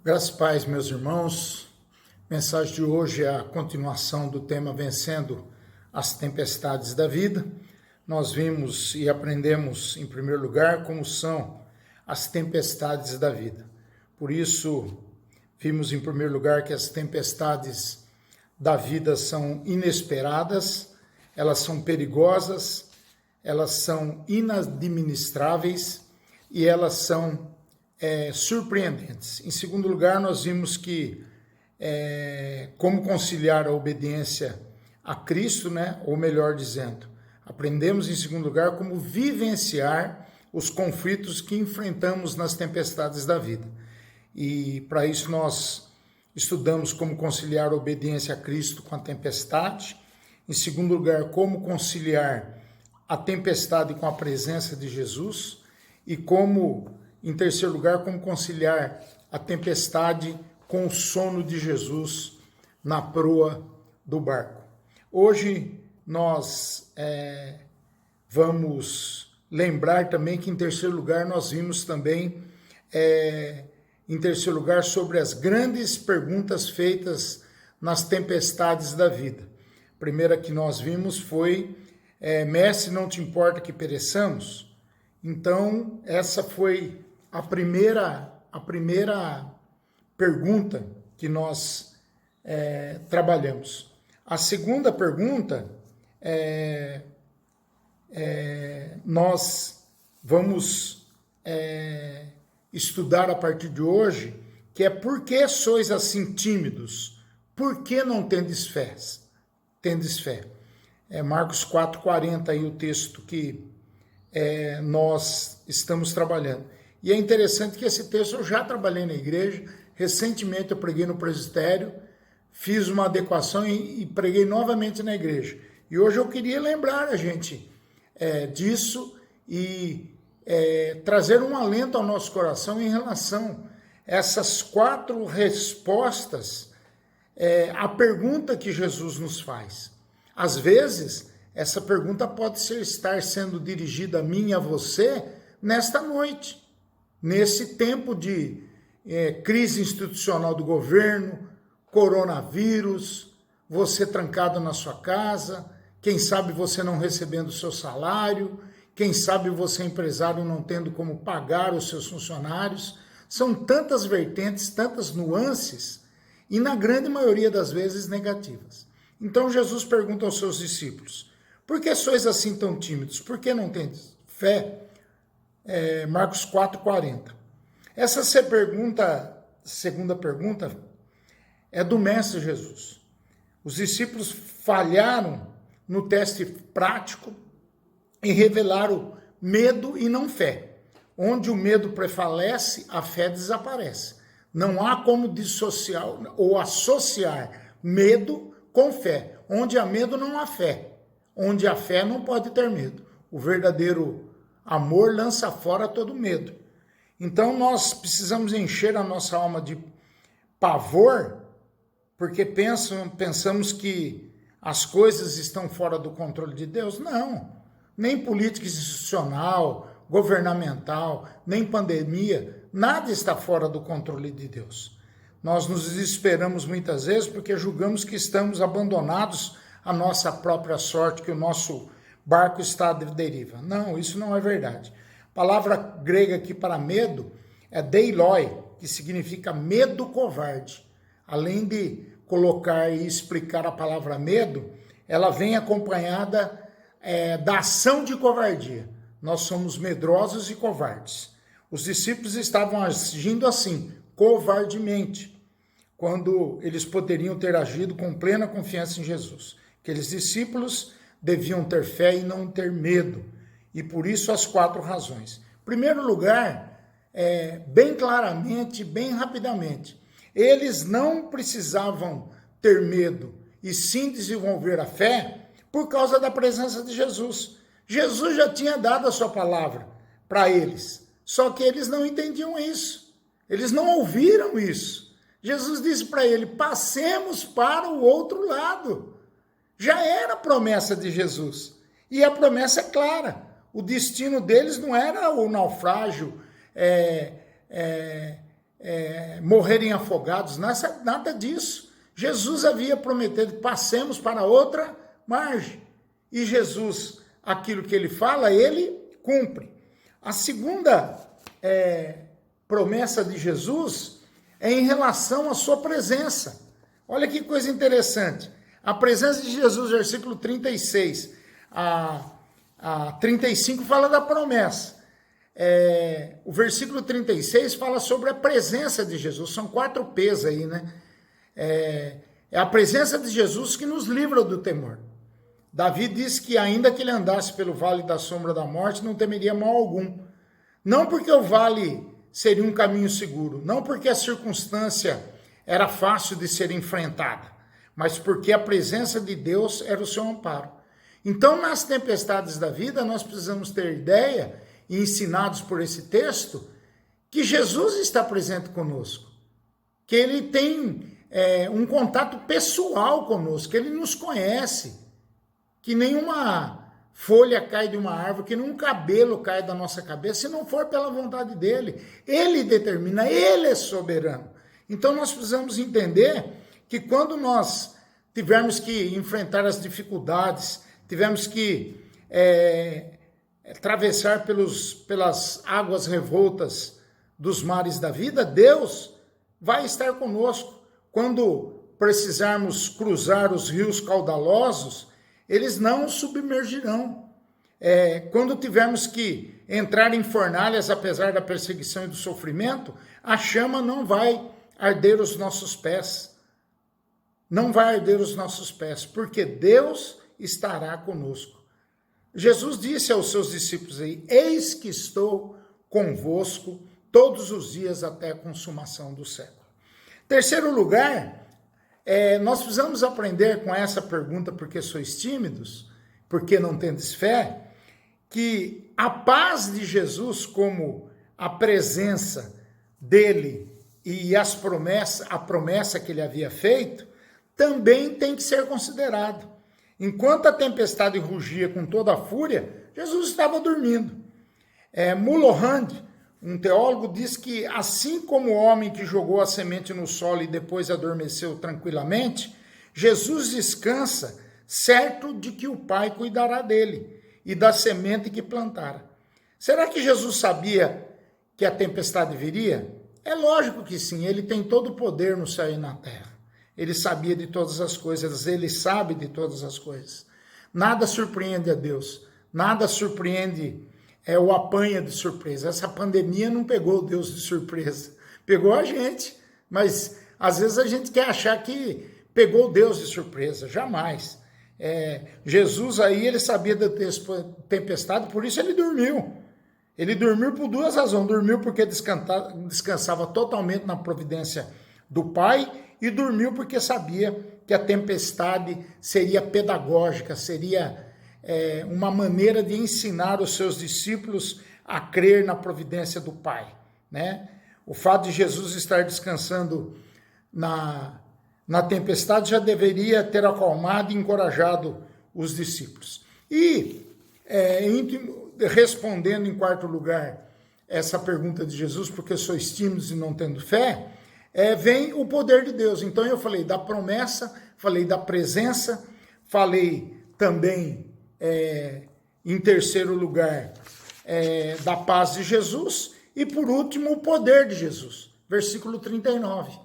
Graças e paz, meus irmãos. A mensagem de hoje é a continuação do tema Vencendo as Tempestades da Vida. Nós vimos e aprendemos, em primeiro lugar, como são as tempestades da vida. Por isso, vimos, em primeiro lugar, que as tempestades da vida são inesperadas, elas são perigosas, elas são inadministráveis e elas são surpreendentes. Em segundo lugar, nós vimos que como conciliar a obediência a Cristo, ou melhor dizendo, aprendemos em segundo lugar como vivenciar os conflitos que enfrentamos nas tempestades da vida. E para isso nós estudamos como conciliar a obediência a Cristo com a tempestade. Em segundo lugar, como conciliar a tempestade com a presença de Jesus e em terceiro lugar, como conciliar a tempestade com o sono de Jesus na proa do barco. Hoje nós vamos lembrar também que em terceiro lugar nós vimos também, em terceiro lugar, sobre as grandes perguntas feitas nas tempestades da vida. A primeira que nós vimos foi, Mestre, não te importa que pereçamos? Então, essa foi a primeira pergunta que nós trabalhamos. A segunda pergunta, nós vamos estudar a partir de hoje, que é por que sois assim tímidos? Por que não tendes fé? É Marcos 4,40 aí o texto que nós estamos trabalhando. E é interessante que esse texto eu já trabalhei na igreja, recentemente eu preguei no presbitério, fiz uma adequação e preguei novamente na igreja. E hoje eu queria lembrar a gente disso e trazer um alento ao nosso coração em relação a essas 4 respostas à pergunta que Jesus nos faz. Às vezes, essa pergunta pode estar sendo dirigida a mim e a você nesta noite. Nesse tempo de crise institucional do governo, coronavírus, você trancado na sua casa, quem sabe você não recebendo o seu salário, quem sabe você empresário não tendo como pagar os seus funcionários. São tantas vertentes, tantas nuances e na grande maioria das vezes negativas. Então Jesus pergunta aos seus discípulos, por que sois assim tão tímidos? Por que não tendes fé? Marcos 4,40. Essa segunda pergunta é do Mestre Jesus. Os discípulos falharam no teste prático e revelaram medo e não fé. Onde o medo prevalece, a fé desaparece. Não há como dissociar ou associar medo com fé. Onde há medo, não há fé. Onde há fé, não pode ter medo. O verdadeiro amor lança fora todo medo. Então nós precisamos encher a nossa alma de pavor, porque pensamos que as coisas estão fora do controle de Deus. Não, nem política institucional, governamental, nem pandemia, nada está fora do controle de Deus. Nós nos desesperamos muitas vezes porque julgamos que estamos abandonados à nossa própria sorte, que o nosso barco está à deriva. Não, isso não é verdade. A palavra grega aqui para medo é deiloi, que significa medo covarde. Além de colocar e explicar a palavra medo, ela vem acompanhada da ação de covardia. Nós somos medrosos e covardes. Os discípulos estavam agindo assim, covardemente, quando eles poderiam ter agido com plena confiança em Jesus. Aqueles discípulos deviam ter fé e não ter medo. E por isso as 4 razões. Em primeiro lugar, bem claramente, bem rapidamente, eles não precisavam ter medo e sim desenvolver a fé por causa da presença de Jesus. Jesus já tinha dado a sua palavra para eles, só que eles não entendiam isso. Eles não ouviram isso. Jesus disse para ele, passemos para o outro lado. Já era a promessa de Jesus. E a promessa é clara. O destino deles não era o naufrágio morrerem afogados, nada disso. Jesus havia prometido que passemos para outra margem. E Jesus, aquilo que ele fala, ele cumpre. A segunda promessa de Jesus é em relação à sua presença. Olha que coisa interessante. A presença de Jesus, versículo 36 a 35, fala da promessa. O versículo 36 fala sobre a presença de Jesus. São 4 P's aí, né? É a presença de Jesus que nos livra do temor. Davi disse que ainda que ele andasse pelo vale da sombra da morte, não temeria mal algum. Não porque o vale seria um caminho seguro, não porque a circunstância era fácil de ser enfrentada, mas porque a presença de Deus era o seu amparo. Então, nas tempestades da vida, nós precisamos ter ideia, e ensinados por esse texto, que Jesus está presente conosco, que ele tem um contato pessoal conosco, que ele nos conhece, que nenhuma folha cai de uma árvore, que nenhum cabelo cai da nossa cabeça, se não for pela vontade dele. Ele determina, ele é soberano. Então nós precisamos entender que quando nós tivermos que enfrentar as dificuldades, tivermos que atravessar pelas águas revoltas dos mares da vida, Deus vai estar conosco. Quando precisarmos cruzar os rios caudalosos, eles não submergirão. Quando tivermos que entrar em fornalhas, apesar da perseguição e do sofrimento, a chama não vai arder os nossos pés. Não vai arder os nossos pés, porque Deus estará conosco. Jesus disse aos seus discípulos aí: eis que estou convosco todos os dias até a consumação do século. Terceiro lugar, nós precisamos aprender com essa pergunta: por que sois tímidos? Por que não tendes fé? Que a paz de Jesus, como a presença dele e a promessa que ele havia feito, também tem que ser considerado. Enquanto a tempestade rugia com toda a fúria, Jesus estava dormindo. Mulholland, um teólogo, diz que assim como o homem que jogou a semente no solo e depois adormeceu tranquilamente, Jesus descansa certo de que o Pai cuidará dele e da semente que plantara. Será que Jesus sabia que a tempestade viria? É lógico que sim, ele tem todo o poder no céu e na terra. Ele sabia de todas as coisas, ele sabe de todas as coisas. Nada surpreende a Deus, nada surpreende, o apanha de surpresa. Essa pandemia não pegou Deus de surpresa, pegou a gente, mas às vezes a gente quer achar que pegou Deus de surpresa, jamais. Jesus aí, ele sabia da tempestade, por isso ele dormiu. Ele dormiu por 2 razões, dormiu porque descansava totalmente na providência do Pai, e dormiu porque sabia que a tempestade seria pedagógica, seria uma maneira de ensinar os seus discípulos a crer na providência do Pai, né? O fato de Jesus estar descansando na tempestade já deveria ter acalmado e encorajado os discípulos. E, respondendo em quarto lugar essa pergunta de Jesus, porque sois tímidos e não tendo fé, vem o poder de Deus. Então eu falei da promessa, falei da presença, falei também, em terceiro lugar, da paz de Jesus, e por último o poder de Jesus. Versículo 39.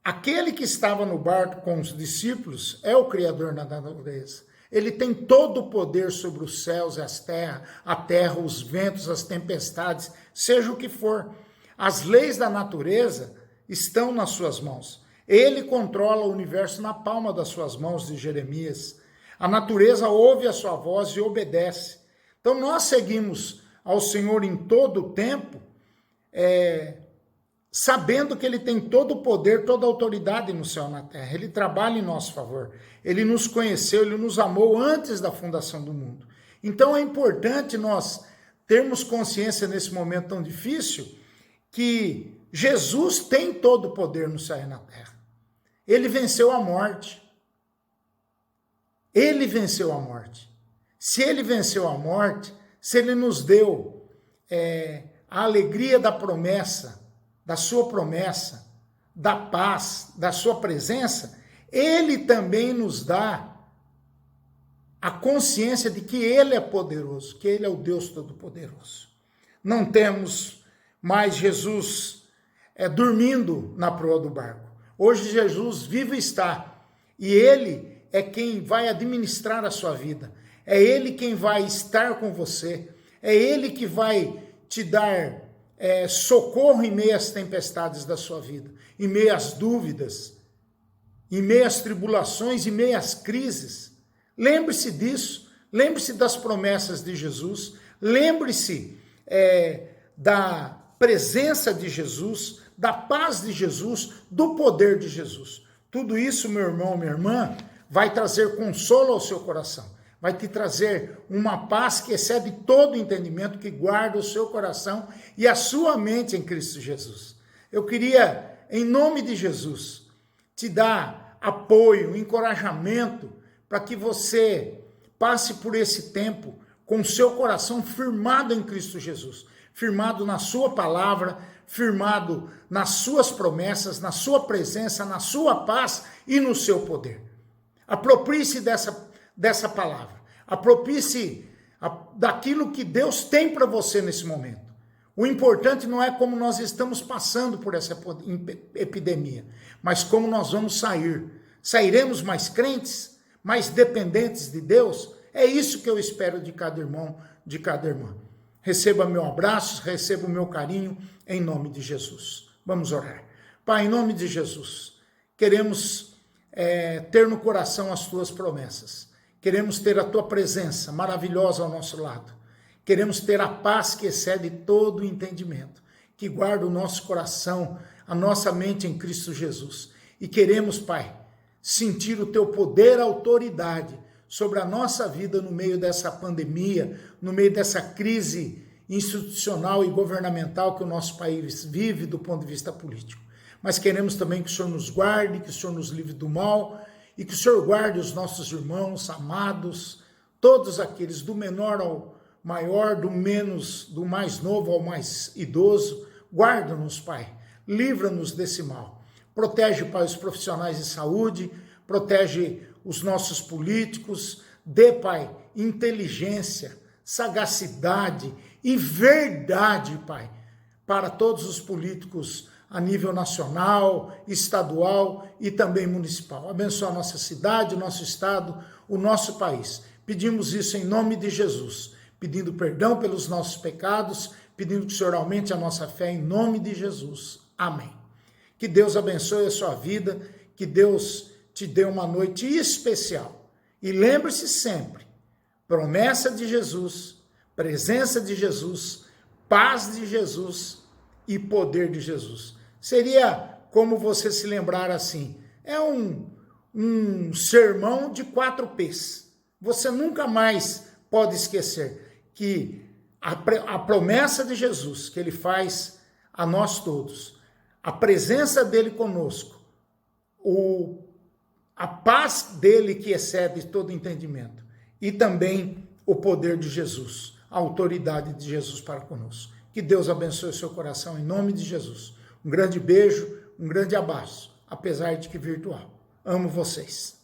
Aquele que estava no barco com os discípulos é o Criador da natureza. Ele tem todo o poder sobre os céus e a terra, os ventos, as tempestades, seja o que for. As leis da natureza estão nas suas mãos. Ele controla o universo na palma das suas mãos, de Jeremias. A natureza ouve a sua voz e obedece. Então nós seguimos ao Senhor em todo o tempo, sabendo que ele tem todo o poder, toda a autoridade no céu e na terra. Ele trabalha em nosso favor. Ele nos conheceu, ele nos amou antes da fundação do mundo. Então é importante nós termos consciência nesse momento tão difícil que Jesus tem todo o poder no céu e na terra. Ele venceu a morte. Ele venceu a morte. Se ele venceu a morte, se ele nos deu a alegria da promessa da sua promessa, da paz, da sua presença, ele também nos dá a consciência de que ele é poderoso, que ele é o Deus Todo-Poderoso. Não temos mais Jesus dormindo na proa do barco. Hoje Jesus vivo está, e ele é quem vai administrar a sua vida, é ele quem vai estar com você, é ele que vai te dar socorro em meio às tempestades da sua vida, em meio às dúvidas, em meio às tribulações, em meio às crises. Lembre-se disso, lembre-se das promessas de Jesus, lembre-se da presença de Jesus, da paz de Jesus, do poder de Jesus. Tudo isso, meu irmão, minha irmã, vai trazer consolo ao seu coração, vai te trazer uma paz que excede todo o entendimento, que guarda o seu coração e a sua mente em Cristo Jesus. Eu queria, em nome de Jesus, te dar apoio, encorajamento, para que você passe por esse tempo com o seu coração firmado em Cristo Jesus, firmado na sua palavra, firmado nas suas promessas, na sua presença, na sua paz e no seu poder. Aproprie-se dessa palavra, aproprie-se daquilo que Deus tem para você nesse momento. O importante não é como nós estamos passando por essa epidemia, mas como nós vamos sair. Sairemos mais crentes, mais dependentes de Deus? É isso que eu espero de cada irmão, de cada irmã. Receba meu abraço, receba o meu carinho, em nome de Jesus. Vamos orar. Pai, em nome de Jesus, queremos ter no coração as tuas promessas. Queremos ter a tua presença maravilhosa ao nosso lado. Queremos ter a paz que excede todo o entendimento, que guarda o nosso coração, a nossa mente em Cristo Jesus. E queremos, Pai, sentir o teu poder, a autoridade sobre a nossa vida no meio dessa pandemia, no meio dessa crise institucional e governamental que o nosso país vive do ponto de vista político. Mas queremos também que o Senhor nos guarde, que o Senhor nos livre do mal e que o Senhor guarde os nossos irmãos amados, todos aqueles do menor ao maior, do mais novo ao mais idoso. Guarda-nos, Pai, livra-nos desse mal. Protege, Pai, os profissionais de saúde, protege os nossos políticos, dê, Pai, inteligência, sagacidade e verdade, Pai, para todos os políticos a nível nacional, estadual e também municipal. Abençoa a nossa cidade, o nosso estado, o nosso país. Pedimos isso em nome de Jesus, pedindo perdão pelos nossos pecados, pedindo que o Senhor aumente a nossa fé em nome de Jesus. Amém. Que Deus abençoe a sua vida, que Deus te dê uma noite especial. E lembre-se sempre, promessa de Jesus, presença de Jesus, paz de Jesus e poder de Jesus. Seria como você se lembrar assim, é um sermão de 4 P's. Você nunca mais pode esquecer que a promessa de Jesus que ele faz a nós todos, a presença dele conosco, a paz dele que excede todo entendimento e também o poder de Jesus, a autoridade de Jesus para conosco. Que Deus abençoe o seu coração em nome de Jesus. Um grande beijo, um grande abraço, apesar de que virtual. Amo vocês.